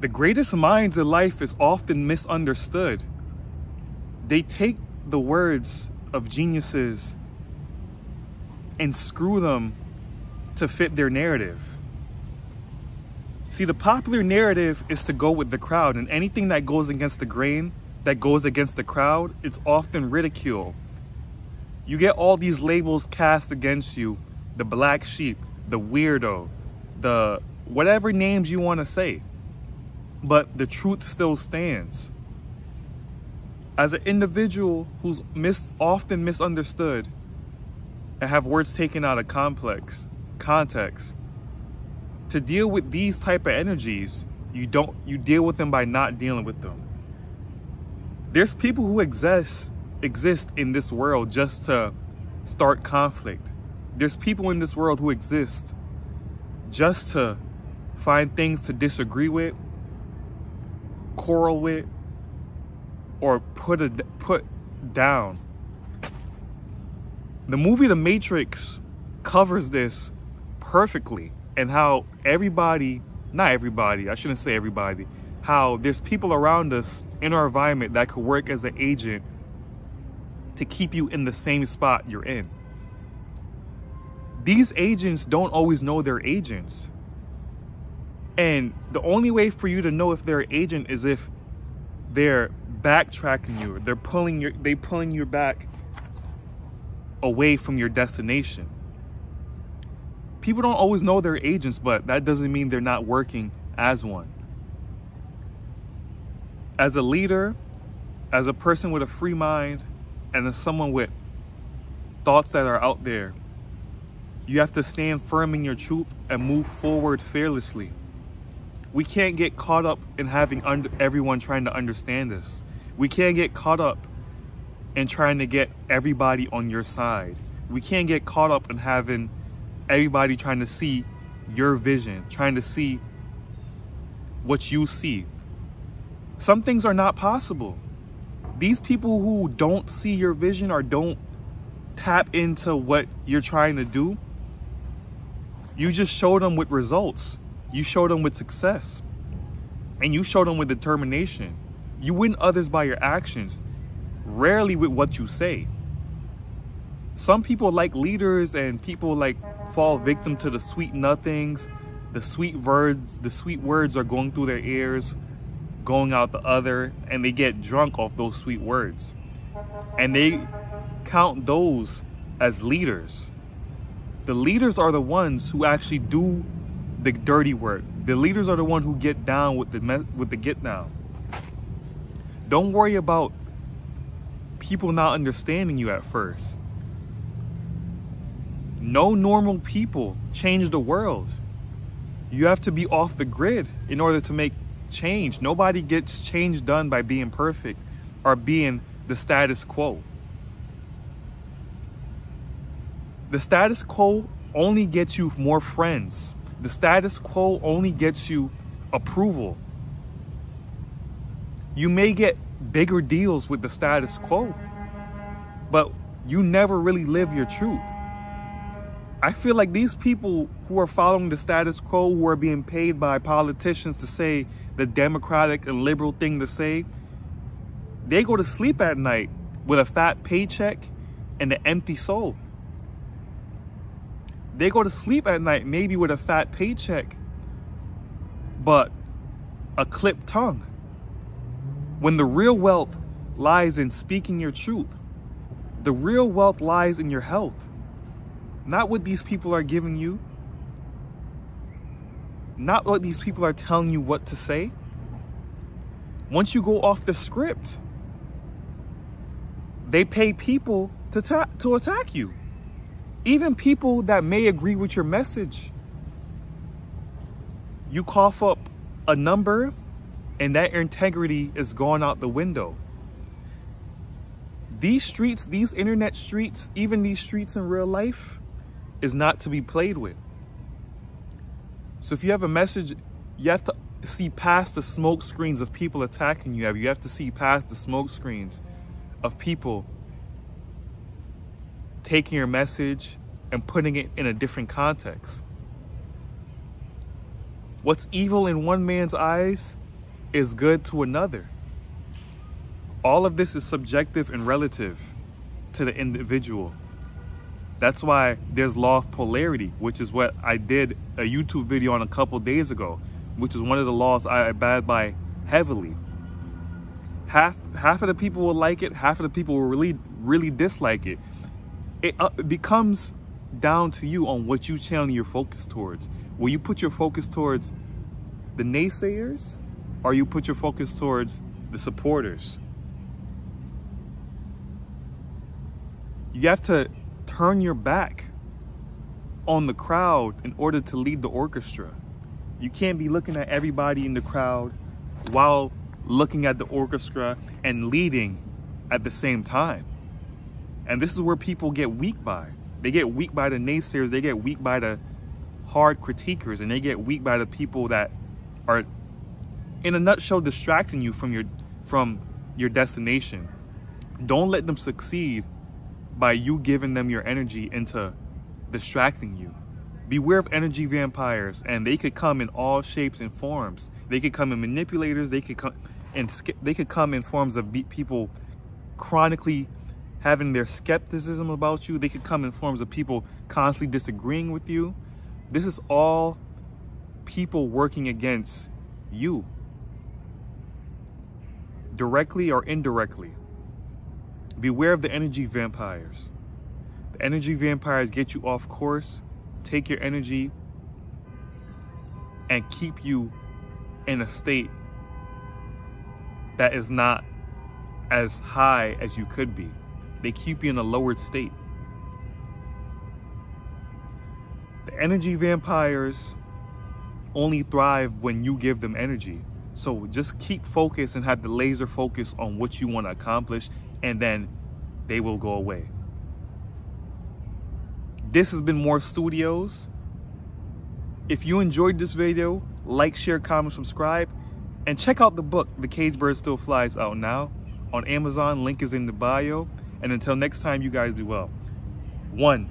The greatest minds in life is often misunderstood. They take the words of geniuses and screw them to fit their narrative. See, the popular narrative is to go with the crowd, and anything that goes against the grain, that goes against the crowd, it's often ridicule. You get all these labels cast against you: the black sheep, the weirdo, the whatever names you want to say. But the truth still stands. As an individual who's often misunderstood and have words taken out of context, to deal with these type of energies, you deal with them by not dealing with them. There's people who exist in this world just to start conflict. There's people in this world who exist just to find things to disagree with, quarrel with, or put down. The movie The Matrix covers this perfectly, and how not everybody, I shouldn't say everybody, how there's people around us in our environment that could work as an agent to keep you in the same spot you're in. These agents don't always know they're agents. And the only way for you to know if they're an agent is if they're backtracking you, they're pulling you back away from your destination. People don't always know they're agents, but that doesn't mean they're not working as one. As a leader, as a person with a free mind, and as someone with thoughts that are out there, you have to stand firm in your truth and move forward fearlessly. We can't get caught up in having everyone trying to understand us. We can't get caught up in trying to get everybody on your side. We can't get caught up in having everybody trying to see your vision, trying to see what you see. Some things are not possible. These people who don't see your vision or don't tap into what you're trying to do, you just show them with results. You show them with success. And you show them with determination. You win others by your actions, rarely with what you say. Some people like leaders, and people like fall victim to the sweet nothings. The sweet words are going through their ears, going out the other, and they get drunk off those sweet words. And they count those as leaders. The leaders are the ones who actually do the dirty work. The leaders are the ones who get down with the get down. Don't worry about people not understanding you at first. No normal people change the world. You have to be off the grid in order to make change. Nobody gets change done by being perfect or being the status quo. The status quo only gets you more friends. The status quo only gets you approval. You may get bigger deals with the status quo, but you never really live your truth. I feel like these people who are following the status quo, who are being paid by politicians to say the democratic and liberal thing to say, they go to sleep at night with a fat paycheck and an empty soul. They go to sleep at night maybe with a fat paycheck, but a clipped tongue. When the real wealth lies in speaking your truth, the real wealth lies in your health. Not what these people are giving you. Not what these people are telling you what to say. Once you go off the script, they pay people to attack you. Even people that may agree with your message. You cough up a number and that integrity is gone out the window. These streets, these internet streets, even these streets in real life, is not to be played with. So if you have a message, you have to see past the smoke screens of people attacking you. You have to see past the smoke screens of people taking your message and putting it in a different context. What's evil in one man's eyes is good to another. All of this is subjective and relative to the individual. That's why there's law of polarity, which is what I did a YouTube video on a couple days ago, which is one of the laws I abide by heavily. Half of the people will like it, half of the people will really dislike it. It becomes down to you on what you channel your focus towards. Will you put your focus towards the naysayers, or you put your focus towards the supporters? You have to turn your back on the crowd in order to lead the orchestra. You can't be looking at everybody in the crowd while looking at the orchestra and leading at the same time. And this is where people get weak by. They get weak by the naysayers, they get weak by the hard critiquers, and they get weak by the people that are, in a nutshell, distracting you from your destination. Don't let them succeed by you giving them your energy into distracting you. Beware of energy vampires, and they could come in all shapes and forms. They could come in manipulators, they could come in forms of people chronically having their skepticism about you. They could come in forms of people constantly disagreeing with you. This is all people working against you, directly or indirectly. Beware of the energy vampires. The energy vampires get you off course, take your energy, and keep you in a state that is not as high as you could be. They keep you in a lowered state. The energy vampires only thrive when you give them energy. So just keep focused and have the laser focus on what you want to accomplish, and then they will go away. This has been More Studios. If you enjoyed this video, like, share, comment, subscribe, and check out the book, The Caged Bird Still Flies, out now on Amazon. Link is in the bio. And until next time, you guys be well. 1.